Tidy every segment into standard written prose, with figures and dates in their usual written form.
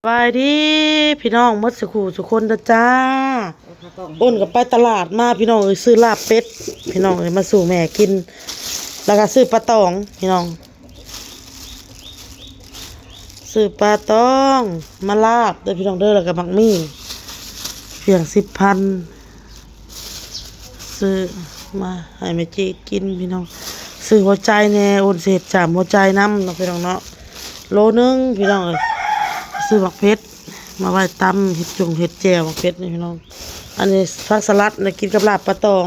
ไปดิพี่น้องมดสุขุสุคนนะจ้าอ้นกับไปตลาดมาพี่น้องซื้อลาบเป็ดพี่น้องมาสู่แม่กินแล้วก็ซื้อปลาตองพี่น้องซื้อปลาตองมาลาบเด้อพี่น้องเด้อแล้วก็มักมี่เพียง10,000ซื้อมาให้แม่จีกินพี่น้องซื้อหัวใจแน่อ้นเศษจามหัวใจน้ำเนาะพี่น้องเนาะโลนึงพี่น้องซื้อบักเพชรมาไว้ตำเห็ดเห็ดแจ่วบักเพชรนี่พี่น้องอันนี้ผักสลัดนะกินกับลาบปลาตอง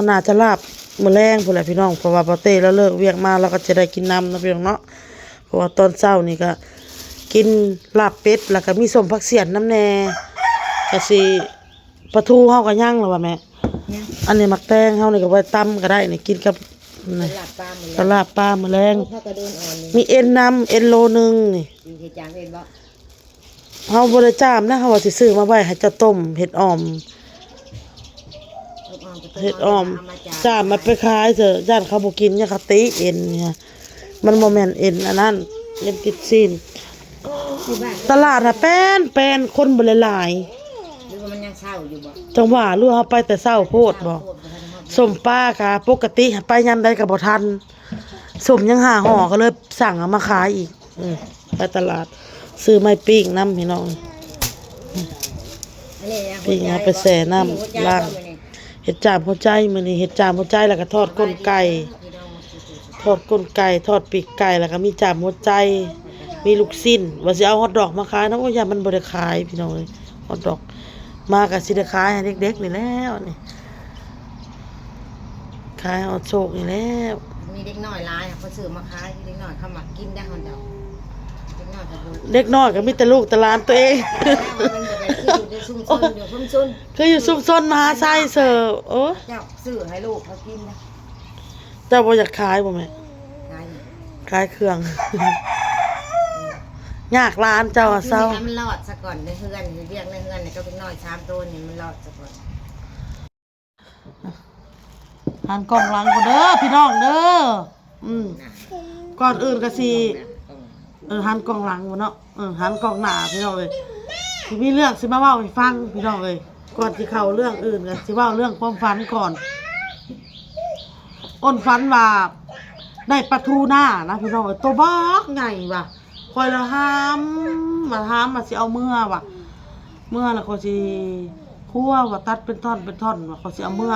น่าจะลาบมื้อแรงพุ่นแหละพี่น้องเพราะว่าปาเต้แล้วเลิกเวียกมาแล้วก็จะได้กินน้ำนะพี่น้องเนาะเพราะว่าตอนเช้านี่ก็กินลาบเป็ดแล้วก็มีส้มผักเสียนน้ำแหน่ก็สิปลาทูเฮาก็ย่างแล้วว่าแม่อันนี้มักแตงเฮานี่ก็ไว้ตำก็ได้นี่กินกับสลัดปลามื้อแรงมีเอ็นน้ำเอ็นโลนึงนี่เฮาบ่ได้จ้ามนะเฮาว่าสิซื้อมาไว้ให้เจ้าต้มเห็ดอ่อมจ้ามมาไปขายเถอะย่านเขาบ่กินเนี่ยเขาติเอ็นเนี่ยมันบ่แม่นเอ็นอันนั้นเอ็นกิดซีนตลาดน่ะแป้นคนบ่หลายหรือว่ามันยังเช้าอยู่บ่จังหวะรู้เฮาไปแต่เช้าโพดบ่ส้มป้ากะปกติไปยามใดก็บ่ทันส้มยังหาห่อก็เลยสั่งเอามาขายอีกไปตลาดซื้อไม้ปิ้งน้ำพี่น้องปิ้งเอาไปแช่น้ำล้างเห็ดจามหัวใจมื้อนี้เห็ดจามหัวใจแล้วก็ทอดก้นไก่ทอดปีกไก่แล้วก็มีจามหัวใจมีลูกชิ้นว่าสิเอาฮอทดอกมาขายนะว่าอย่ามันบ่ได้ขายพี่น้องเอ้ยฮอทดอกมาก็สิได้ขายให้เด็กๆนี่แล้วนี่ขายเอาโชคนี่แล้วมีเด็กน้อยหลายเขาซื้อมาขายเด็กน้อยเขามักกินได้คนเดียวเด็กน้อยก็มีแต่ลูกแต่หลานตัวเองคืออยู่ซุ่มซนมหาไซเซอร์โอ้เจ้าซื้อให้ลูกเขากินนะเจ้าบ่อยากขายบ่แม่ขายเครื่องยากร้านเจ้าเศร้ามันรอดซะก่อนในเฮือนเรียกในเฮือนก็เป็นน้อย3ตัวนี่มันรอดซะก่อนหันกล้องหลังบ่เด้อพี่น้องเด้อก่อนอื่นก็สิหันกล้องหลังบ่เนาะหันกล้องหน้าพี่น้องเอ้ยสิมีเรื่องสิมาเว้าให้ฟังพี่น้องเอ้ยก่อนสิเข้าเรื่องอื่นก็สิเว้าเรื่องความฝันก่อนอ้นฝันว่าได้ปลาทูหน้านะพี่น้องเอ้ยตัวบักใหญ่ว่ะคอยละห้ามมาสิเอาเมื่อว่ะเมื่อแล้วเขาสิคั่วว่าตัดเป็นท่อนว่าเขาสิเอาเมื่อ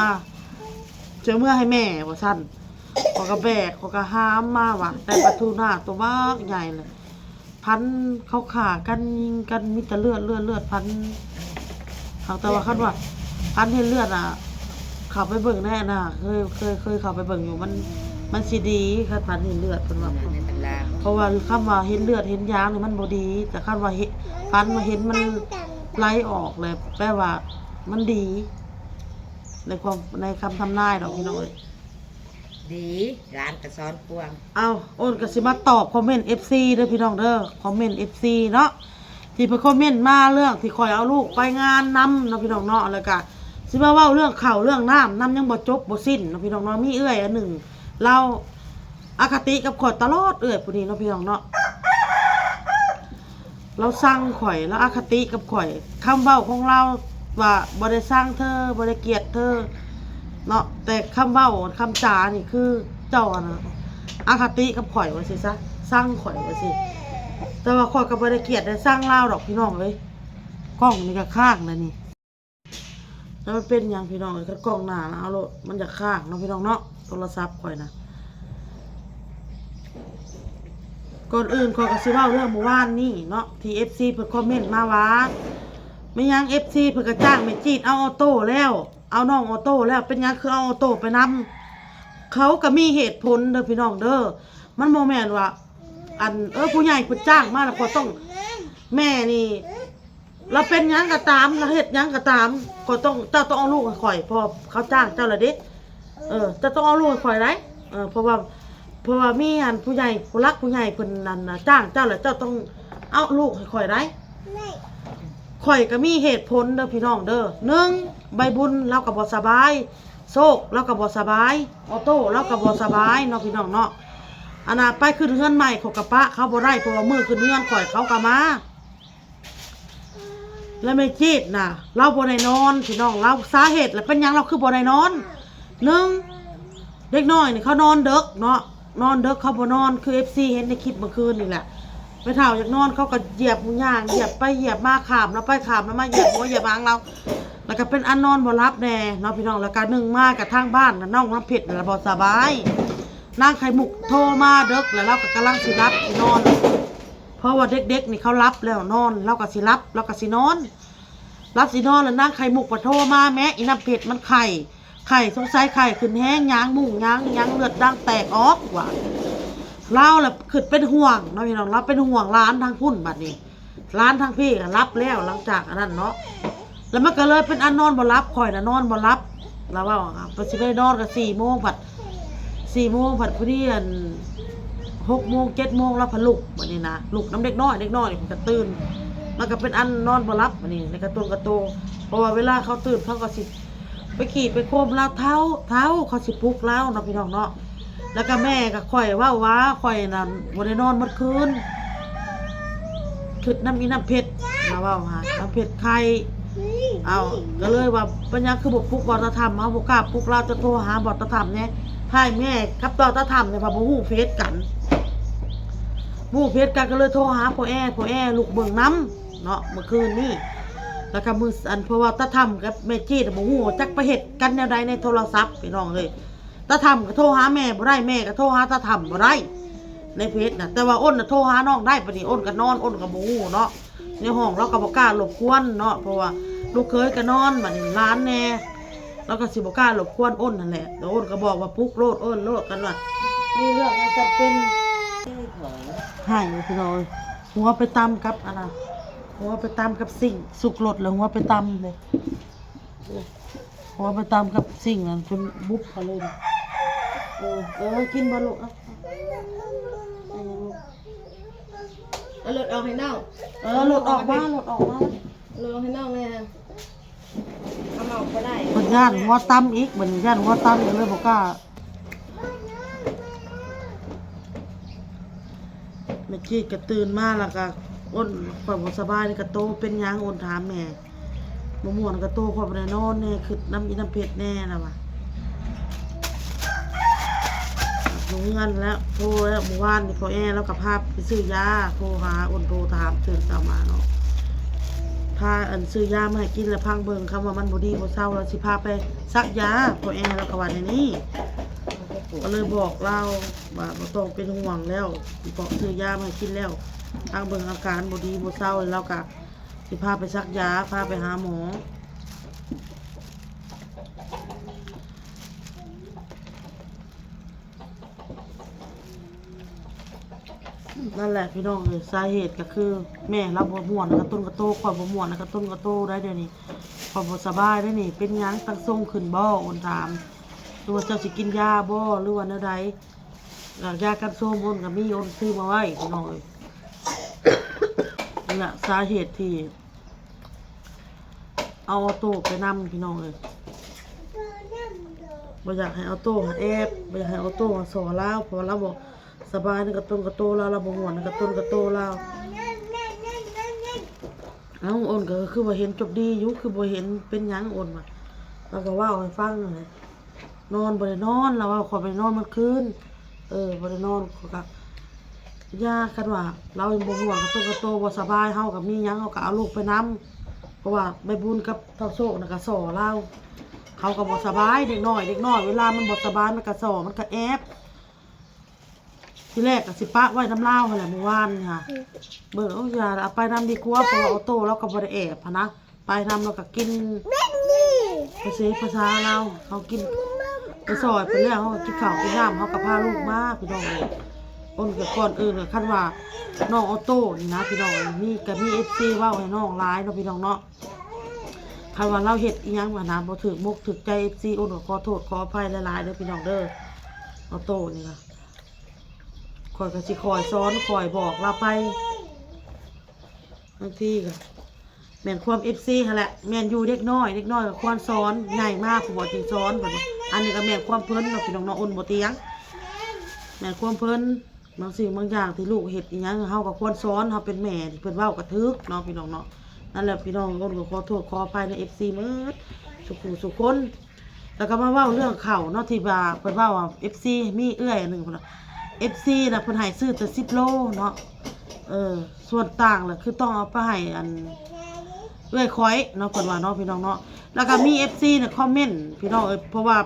ให้แม่ว่าซั่นเขาก็แบกเขาก็ห้ามมาว่ะได้ปลาทูหน้าตัวบักใหญ่เลยพันเขาขากันยิงกันมีแต่เลือดพันเขาแต่ว่าคันว่าพันเห็นเลือดอ่ะเข้าไปเบิ่งแน่น่ะเคยเข้าไปเบิ่งอยู่มันสิดีคันพันเห็นเลือดเพิ่นว่าเพราะว่าคำว่าเห็นเลือดเห็นยางนี่มันบ่ดีแต่คันว่าพันมาเห็นมันไหลออกเลยแปลว่ามันดีในคำทำนายดอกพี่น้องเอ้ยดีร้านกระซ้อนพวงเอาโอนก็สิมาตอบคอมเมนต์ FC เด้อพี่น้องเด้อคอมเมนต์ FC เนาะที่เพิ่นคอมเมนต์มาเรื่องที่ข่อยเอาลูกไปงานนำเนาะพี่น้องเนาะแล้วก็สิมาเว้าเรื่องข้าวเรื่องน้ำยังบ่จบบ่สิ้นเนาะพี่น้องเนาะมีเอื้อยอันหนึ่งเราอคติกับข่อยตลอดเอื้อยผู้นี้เนาะพี่น้องเนาะเราสั่งข่อยแล้วอคติกับข่อยคำเว้าของเราว่าบ่ได้สร้างเธอบ่ได้เกลียดเธอเนาะแต่คำเว้าคำจานี่คือเจ้านะอคติกับข่อยว่าสิซะสร้างข่อยว่าสิแต่ว่าข่อยก็บ่ได้เกลียดได้สร้างลาวดอกพี่น้องเอ้ยกล้องนี่ก็ข้างแล้วนี่แล้วมันเป็นหยังพี่น้องเอ้ยกล้องหน้านะเอาโลดมันจะข้างเนาะพี่น้องเนาะโทรศัพท์ข่อยนะก่อนอื่นข่อยก็สิเว้าเรื่องเมื่อวานนี่เนาะที่ FC เพิ่นคอมเมนต์มาว่าไม่ยัง FC เพิ่นก็จ้างแม่จีดเอาออโต้แล้วเอาน้องออโต้แล้วเป็นยังคือเอาออโต้ไปนำเขาก็มีเหตุผลเด้อพี่น้องเด้อมันโมแม่นว่าอันผู้ใหญ่เพิ่นจ้างมาแล้วก็ต้องแม่นี่เราเป็นยังก็ตามเราเฮ็ดยังก็ตามก็ต้องเจ้าต้องเอาลูกให้ข่อยพอเขาจ้างเจ้าละเด้จะต้องเอาลูกให้ข่อยได้เพราะว่ามีอันผู้ใหญ่ผู้รักผู้ใหญ่เพิ่นนั่นน่ะจ้างเจ้าแล้วเจ้าต้องเอาลูกให้ข่อยได้ข่อยก็มีเหตุผลเด้อพี่น้องเด้อ1ใบบุญเราก็บ่สบายโชคเราก็บ่สบายออโต้เราก็บ่สบายเนาะพี่น้องเนาะ อันน่ะไปขึ้นเฮือนใหม่เขากะปะเขาบ่ได้เพราะว่ามือขึ้นเฮือนข่อยเขากะมาแล้วไม่จีดน่ะเราบ่ได้นอนพี่น้องเราสาเหตุแล้วเป็นหยังเราคือบ่ได้นอนหนึ่งเด็กน้อยนี่เขานอนดึกเนาะนอนดึกเขาบ่นอนคือ FC เห็นในคลิปเมื่อคืนนี่แหละไปเฒ่าอยากนอนเขาก็เหยียบย่างเหยียบไปเหยียบมาขามแล้วไปขามแล้วมาเหยียบหัวเหยียบหางเราแล้วก็เป็นอันนอนบ่รับแน่เนาะพี่น้องแล้วก็นึ่งมากับทางบ้านน่ะน้องน้ำเผ็ดน่ะบ่สบายนางไข่มุกโทรมาดึกแล้วเราก็กำลังสิรับสินอนเพราะว่าเด็กๆนี่เขารับแล้วนอนเราก็สิรับเราก็สินอนรับสินอนแล้วนางไข่มุกก็โทรมาแม่อีน้ำเผ็ดมันไข่สงสัยไข่ขึ้นแห้งยางมุ่งยางเลือดดังแตกออกว่ะเราแหละคือเป็นห่วงเนาะพี่น้องเราเป็นห่วงร้านทางพุ่นบัดนี้ร้านทางพี่ก็รับแล้วหลังจากอันนั้นเนาะแล้วมันก็เลยเป็นอันนอนบ่รับข่อยน่ะนอนบ่รับแล้วว่าไปสิไปนอนก็4 โมงผัดพอดีอัน6 โมง 7 โมงแล้วพะลุกบัดนี้นะลุกน้ำเด็กน้อยนี่มันก็ตื่นมันก็เป็นอันนอนบ่รับบัดนี้ในกระโตเพราะว่าเวลาเขาตื่นเขาก็สิไปขี่ไปโคมแล้วเท้าเขาสิปลุกแล้วเนาะพี่น้องเนาะแล้วก็แม่ก็ข่อยว่าข่อยน่ะบ่ได้นอนเมื่อคืนคือน้ำเพชรมาว่าหาน้ำเพชรไข่เอาก็เลยว่าปัญญาคือบ่ปลุกบ่ตะทำเอาบ่กล้าปลุกเราจะโทรหาบ่ตะทำเนี่ยให้แม่กับบ่ตะทำเนี่ยว่าบ่ฮู้เฟซกันบ่ฮู้เฟซกันก็เลยโทรหาพ่อแอลูกเบิ่งน้ำเนาะเมื่อคืนนี้แล้วก็มืออันเพราะว่าตะทำกับแม่จี้บ่ฮู้จักไปเฮ็ดกันแนวใดในโทรศัพท์พี่น้องเอ้ยตะทำก็โทรหาแม่บ่ได้แม่ก็โทรหาตะทำบ่ได้ในเฟซน่ะแต่ว่าอ้นน่ะโทรหาน้องได้ปะนี่อ้นก็นอนอ้นก็บ่ฮู้เนาะในห้องเราก็บ่กล้ารบกวนเนาะเพราะว่าลูกเคยก็นอนบัดนี้ร้านแน่เราก็สิบ่กล้ารบกวนอ้นนั่นแหละแต่อ้นก็บอกว่าปลุกโลดอ้นโลดกันว่านี่เรื่องมันจะเป็นให้พี่น้องหัวไปตำกับอันน่ะหัวไปตำกับสิ่งสุกรสแล้วหัวไปตำเลยหัวไปตำกับสิ่งนั้นจนบุบเขาเลยกินบ่ลูกอ่ะเอาหลุดออกให้น้อง หลุดออกมา หลุดออกให้น้องเลยฮะเอามาออกก็ได้ มันย่านหัวตั้มอีกมันย่านหัวตั้มเลยบอกว่าเมื่อกี้ก็ตื่นมาแล้วก็อ้นความสบายนี่ก็โตเป็นยังอ้นถามแม่มะม่วงก็โตความในนอนเนี่ยคือน้ำเผ็ดแน่นะวะหนูเงินแล้วโทรแล้วเมื่อวานนี่พอแล้วกับภาพไปซื้อยาโทรหาอ้นโทรถามตื่นเช้ามาเนาะพาซื้อยามาให้กินแล้วพังเบิ่งคำว่ามันบ่ดีบ่เศร้าแล้วสิพาไปซักยาพอแล้วก็ว่าในนี้ก็เลยบอกเราว่าบ่ต้องเป็นห่วงแล้วเพราะซื้อยามาให้กินแล้วพังเบิ่งอาการบ่ดีบ่เศร้าแล้วก็สิพาไปซักยาพาไปหาหมอนั่นแหละพี่น้องเลยสาเหตุก็คือแม่เราบ่ม่วนกระตุ้นกระโตข่อยบ่ม่วนกระตุ้นกระโตได้เดี๋ยวนี้ข่อยบ่สบายได้นี่เป็นหยังตั้งทรงขึ้นบ่อ้นถามหรือว่าเจ้าสิกินยาบ่หรือว่าแนวใดยากันโซมอ้นก็มีอ้นซื้อมาไว้พี่น้องเอ้ยนี่แหละสาเหตุที่เอาออโต้ไปนำพี่น้องเอ้ยบ่อยากให้ออโต้แอบบ่อยากให้ออโต้สอนเราเพราะเราบ่สบายนี่กระตุ้นกระโตเราบ่ม่วนกระตุ้นกระโตเราอ้นก็คือบ่เห็นจบดีอยู่คือบ่เห็นเป็นหยังอ้นว่าเราก็ว่าให้ฟังเลยนอนบ่ได้นอนเราว่าขอไปนอนเมื่อคืนบ่ได้นอนก็ยากันว่าเราบ่ม่วนกระตุ้นกระโตบ่สบายเฮาก็มีหยังเฮาก็เอาลูกไปนำเพราะว่าใบบุญกับเท่าโชคน่ะก็สอเราเขาก็บ่สบายเด็กน้อยเวลามันบ่สบายมันก็สอมันก็แอบที่แรกก็สิปะไว้น้ำเล่าหั่นแหละเมื่อวานนี่ค่ะเบิ่งอย่าเอาไปนำดีกว่าเพราะว่าออโต้เราก็บ่ได้แอบนะไปนำเราก็กินภาษาเราเขากินไปซอยไปแล้วเขากินข้าวกินน้ำเขาก็พาลูกมาพี่น้องเลยอ้นกับก่อนอื่นก็คันว่าน้องออโต้นี่นะพี่น้องนี่ก็มี FC เว้าให้น้องหลายเนาะพี่น้องเนาะคันว่าเราเฮ็ดอีหยังว่านะบ่ถูกมุกถูกใจ FC อ้นก็ขอโทษขออภัยหลายๆเด้อพี่น้องเด้อออโต้นี่ค่ะคอยก็สิคอยซ้อนคอยบอกเราไปบางทีก็แม่นความ FC หั่นแหละแม่นอยู่เด็กน้อยก็ควรซ้อนใหญ่มากผู้บ่จริงซ้อนบัดนี้อันนี้ก็แม่นความเพิ่นเนาะพี่น้องเนาะอ้นบ่เตียงแม่นความเพิ่น บางสิ่งบางอย่างที่ลูกเฮ็ดอีหยังเฮาก็ควรสอนเฮาเป็นแม่ที่เพิ่นเว้ากระทึกเนาะพี่น้องเนาะนั่นแหละพี่น้องก็ขอโทษขออภัยใน FC หมดทุกคนแล้วก็มาเว้าเรื่องข้าวเนาะที่ว่าเพิ่นเว้าว่า FC มีเอื้อยอันนึงพุ่นน่ะ FC น่ะเพิ่นให้ซื้อแต่10โลเนาะส่วนต่างล่ะคือต้องเอาไปให้อันเอื้อยข้อยเนาะเพิ่นว่าเนาะพี่น้องเนาะแล้วก็มี FC น่ะคอมเมนต์พี่น้องเพราะว่า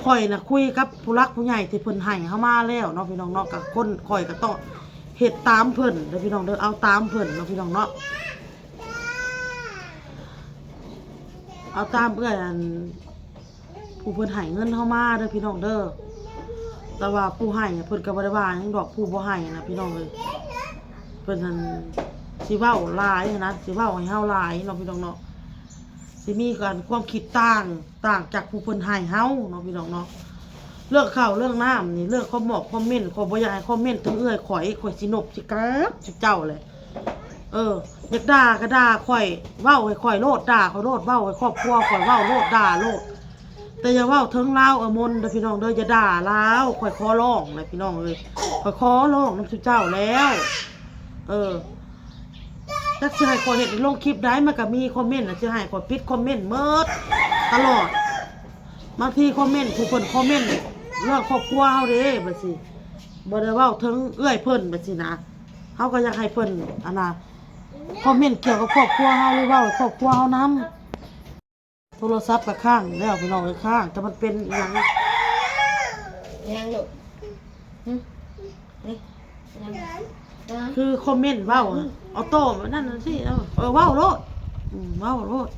ข่อยน่ะคุยกับผู้หลักผู้ใหญ่ที่เพิ่นให้เฮามาแล้วเนาะพี่น้องเนาะกับคนข่อยก็ต้องเฮ็ดตามเพิ่นเด้อพี่น้องเด้อเอาตามเพิ่นเนาะพี่น้องเนาะเอาตามเอื้อยอันผู้เพิ่นให้เงินเฮามาเด้อพี่น้องเด้อแต่ว่าผู้ให้เพิ่นก็บ่ได้ว่าหยังดอกผู้บ่ให้นะพี่น้องเอ้ยเพิ่นนั่นสิเว้าหลายนะสิเว้าให้เฮาหลายเนาะพี่น้องเนาะสิมีการความคิดต่างจากผู้เพิ่นให้เฮาเนาะพี่น้องเนาะเรื่องข้าวเรื่องน้ำนี่เรื่องคอมเมนต์ขอบ่อยากให้คอมเมนต์ถึงเอื้อยข่อยสินบสิกัดสิเจ้าเลยอยากด่าก็ด่าข่อยเว้าให้ข่อยโลดด่าข่อยโลดเว้าให้ครอบครัวข่อยเว้าโลดด่าโลดแต่อย่าเว้าถึงลาวมนต์เด้อพี่น้องเด้ออย่าด่าลาวข่อยขอร้องเลยพี่น้องเอ้ยข่อยขอร้องนำเจ้าแล้วจักสิให้ข่อยเฮ็ดลงคลิปได้มันก็มีคอมเมนต์น่ะสิให้ข่อยปิดคอมเมนต์หมดตลอดบางทีคอมเมนต์ผู้เพิ่นคอมเมนต์เรื่องครอบครัวเฮาเด้บัดสิบ่ได้เว้าถึงเอื้อยเพิ่นบัดสินะเฮาก็อยากให้เพิ่นอันน่ะคอมเมนต์เกี่ยวกับครอบครัวเฮาหรือเว้าครอบครัวเฮานำโทรศัพท์ก็ค้างแล้วพี่น้องเอ้ยค้างแต่มันเป็นอีหยังลูกนี่คือคอมเมนต์เว้าเอาโต้นั่นน่ะสิเว้าโลดเว้าโลด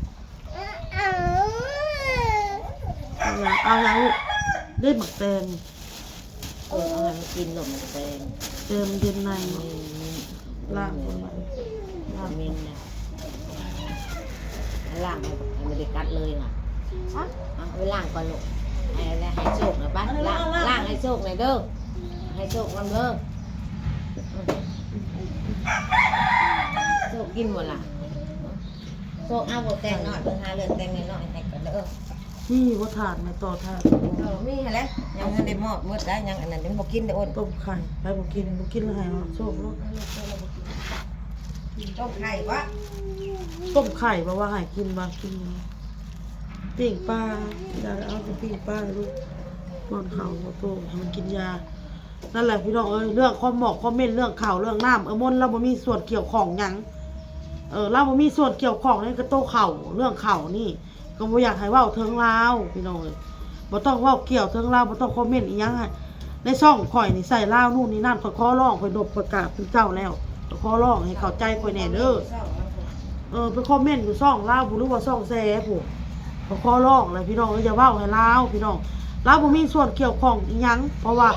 เอาอย่างลูกได้หมักแตงเอาให้มันกินหนมแตงเติมเย็นในล่างคนมาล่างมินนะล่างให้มันได้กัดเลยน่ะเอาไปล่างก่อนลูกให้โชคนะป้าล่างให้โชคหน่อยเด้อให้โชคมันเด้อโชคกินหมดล่ะโชคเอาบทแตงหน่อยเพิ่งหาเรือนแตงหน่อยให้กันเด้อนี่ว่าถาดมาต่อถาดมีอะไรยังไม่ได้หมดได้ยังอันนั้นยังบ่กินได้อ้นต้มไข่ไปบ่กินแล้วให้โชคลูกต้มไข่วะต้มไข่บ่ว่าให้กินมากินปิ้งปลาอยากเอาไปปิ้งปลาลูกป้อนข้าวโตให้มันกินยานั่นแหละพี่น้องเรื่องคอมเมนต์เรื่องข่าวเรื่องน้ำมนเราบ่มีส่วนเกี่ยวข้องหยังเราบ่มีส่วนเกี่ยวข้องในกระโตเข่าเรื่องเข่านี่ก็บ่อยากให้เว้าถึงลาวพี่น้องบ่ต้องเว้าเกี่ยวถึงลาวบ่ต้องคอมเมนต์อีหยังในช่องข่อยนี่ใส่ลาวนู่นนี่นั่นข่อยขอร้องข่อยนบข่อยกราบเป็นเจ้าแล้วขอร้องให้เข้าใจข่อยแน่เด้อไปคอมเมนต์อยู่ช่องลาวบ่รู้ว่าช่องแซ่ผู้ขอร้องเลยพี่น้องอย่าเว้าให้ลาวพี่น้องลาวบ่มีส่วนเกี่ยวข้องอีหยังเพราะว่า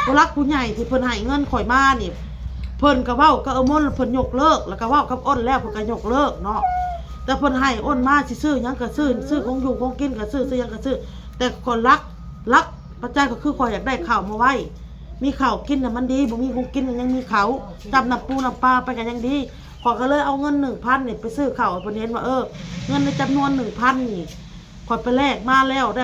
ผู้รักผู้ใหญ่ที่เพิ่นให้เงินข่อยมานี่เพิ่นก็เว้ากับมนเพิ่นยกเลิกแล้วก็เว้ากับอ้นแล้วเพิ่นก็ยกเลิกเนาะแต่เพิ่นให้อ้นมาสิซื้อหยังก็ซื้อของอยู่ของกินก็ซื้อหยังก็ซื้อแต่คนรักปัจจัยก็คือข่อยอยากได้ข้าวมาไว้มีข้าวกินน่ะมันดีบ่มีของกินยังมีข้าวจับน้ำปูน้ำปลาไปก็ยังดีข่อยก็เลยเอาเงิน 1,000 นี่ไปซื้อข้าวให้เพิ่นเห็นว่าเงินในจำนวน 1,000 นี่ข่อยไปแลกมาแล้วได้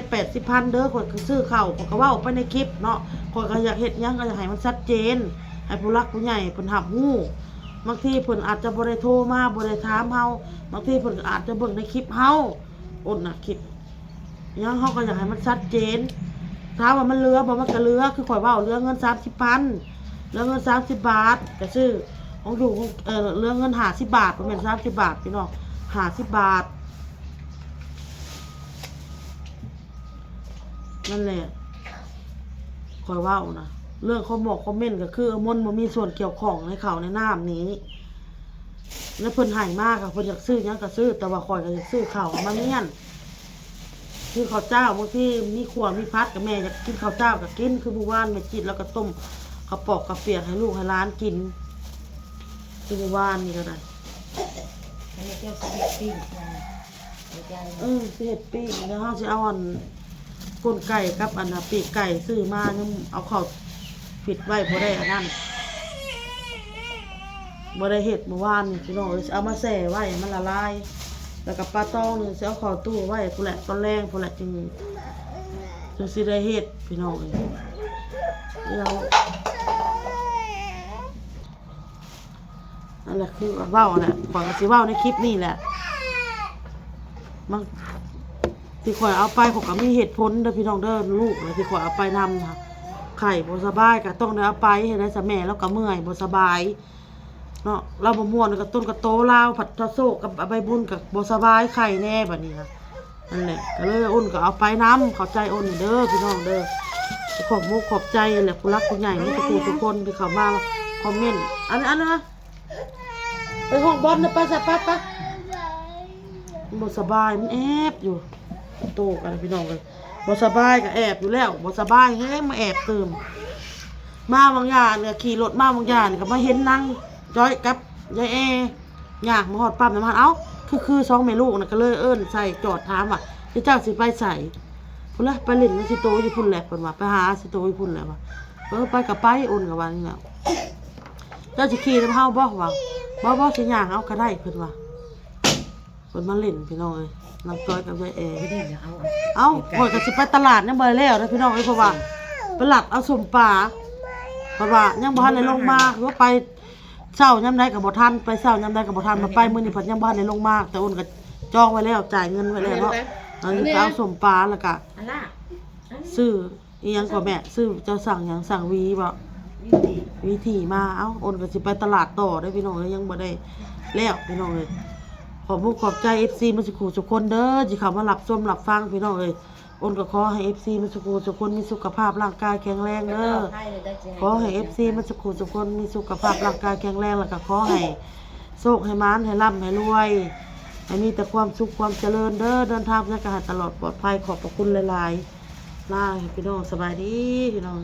680,000 เด้อข่อยคือซื้อข้าวข่อยก็เว้าไปในคลิปเนาะข่อยก็อยากเฮ็ดหยังก็อยากให้มันชัดเจนให้ผู้รักผู้ใหญ่เพิ่นรับรู้บางทีเพิ่นอาจจะบ่ได้โทรมาบ่ได้ถามเฮาบางทีเพิ่นก็อาจจะเบิ่งในคลิปเฮาอดน่ะคลิปยังเฮาก็อยากให้มันชัดเจนถามว่ามันเหลือบ่มันก็เหลือคือข่อยเว้าเหลือเงิน 30,000เหลือเงิน30 บาทก็ซื้อของอยู่เหลือเงิน50 บาทบ่แม่น30 บาทพี่น้อง50 บาทนั่นแหละข่อยเว้านะเรื่องคอมเมนต์ก็คือมนบ่มีส่วนเกี่ยวข้องในข่าวในน้ำนี้แล้วเพิ่นให้มากค่ะเพิ่นอยากซื้อหยังก็ซื้อแต่ว่าข่อยก็อยากซื้อข้าวมาเมียนคือข้าวเจ้าบางทีมีขวดมีพัดกับแม่อยากกินข้าวเจ้าก็กินคือเมื่อวานแม่จิตแล้วก็ต้มข้าวปอกข้าวเปียกให้ลูกให้หลานกินคือเมื่อวานนี่ก็ได้อันนี้เจ้าสิปิ้งสิเฮ็ดปิ้งแล้วเฮาสิเอาอันก้นไก่กับอันน่ะปีกไก่ซื้อมายังเอาเข้าปิดไว้บ่ได้อันนั้นบ่ได้เฮ็ดเมื่อวานนี่พี่น้องเอามาแช่ไว้มันละลายแล้วก็ปลาตองนี่สิเอาเข้าตู้ไว้พุ่นแหละตอนแรงพุ่นแหละจึงสิได้เฮ็ดพี่น้องเรา นั่นแหละคือเว้าแหละข่อยก็สิเว้าในคลิปนี่แหละมันที่ข่อยเอาไปข่อยก็มีเหตุผลเด้อพี่น้องเด้อลูกนะที่ข่อยเอาไปนำค่ะไข่บ่สบายก็ต้องได้เอาไปให้ได้ซะแม่แล้วก็เมื่อยบ่สบายเนาะเราบ่ม่วนก็ต้นก็โตลาวผัดทะโซกกับใบบุญก็บ่สบายไข้แน่บัดนี้ค่ะนั่นแหละก็เลยอ้นก็เอาไปนำเข้าใจอ้นเด้อพี่น้องเด้อขอบมุกขอบใจแหละผู้รักผู้ใหญ่มีทุกคนที่เข้ามาคอมเมนต์อันนะไปห้องบอลนะไปซะไปบ่สบายมันแอบอยู่โตกันพี่น้องเลยบ่สบายก็แอบอยู่แล้วบ่สบายแฮงมาแอบตื่มมาบางอย่างเนี่ยขี่รถมาบางอย่างก็มาเห็นนั่งจ้อยกับยายแอยากมาฮอดปั๊มน้ำมันเอ้าคือ2แม่ลูกน่ะก็เลยเอิ้นใส่จอดถามว่าเจ้าสิไปไสพุ่นละไปเล่นสิโตอยู่พุ่นแหละเพิ่นว่าไปหาสิโตอยู่พุ่นแหละว่าไปก็ไปโอนก็ว่านี่แหละเจ้าสิขี่นำเฮาบ่ว่าบ่สิย่างเอาก็ได้เพิ่นว่าเพิ่นมาเล่นพี่น้องเอ้ยน้ำจ้อยกับยายแอ ไม่ได้เดี๋ยวเอา ข่อยก็สิไปตลาดยังบ่ได้แล้วนะพี่น้องเอ้ยเพราะว่าไปหลับเอาสมปลาเพราะว่ายังบ่ทันได้ลงมาคือว่าไปเช้ายามใดก็บ่ทันไปเช้ายามใดก็บ่ทันมาไปมื้อนี้เพิ่นยังบ่ทันได้ลงมาแต่อ้นก็จองไว้แล้วจ่ายเงินไว้แล้วเนาะอันนี้ก็เอาสมปลาแล้วก็ อันล่ะ ซื้ออีหยังก็แม่ซื้อเจ้าสั่งหยังสั่งวีบ่วิธีมาเอ้าอ้นก็สิไปตลาดต่อเด้อพี่น้องเอ้ยยังบ่ได้แล้วพี่น้องเอ้ยขอบคุณขอบใจ FC มาสุขุทุกคนเด้อที่เข้ามารับชมรับฟังพี่น้องเอ้ยอ้นก็ขอให้ FC มาสุขุทุกคนมีสุขภาพร่างกายแข็งแรงเด้อขอให้ FC มาสุขุทุกคนมีสุขภาพร่างกายแข็งแรงแล้วก็ขอให้โชคให้มานให้ร่ำให้รวยให้มีแต่ความสุขความเจริญเด้อเดินทางไปกันตลอดปลอดภัยขอบพระคุณหลายๆลาให้พี่น้องสบายดีพี่น้อง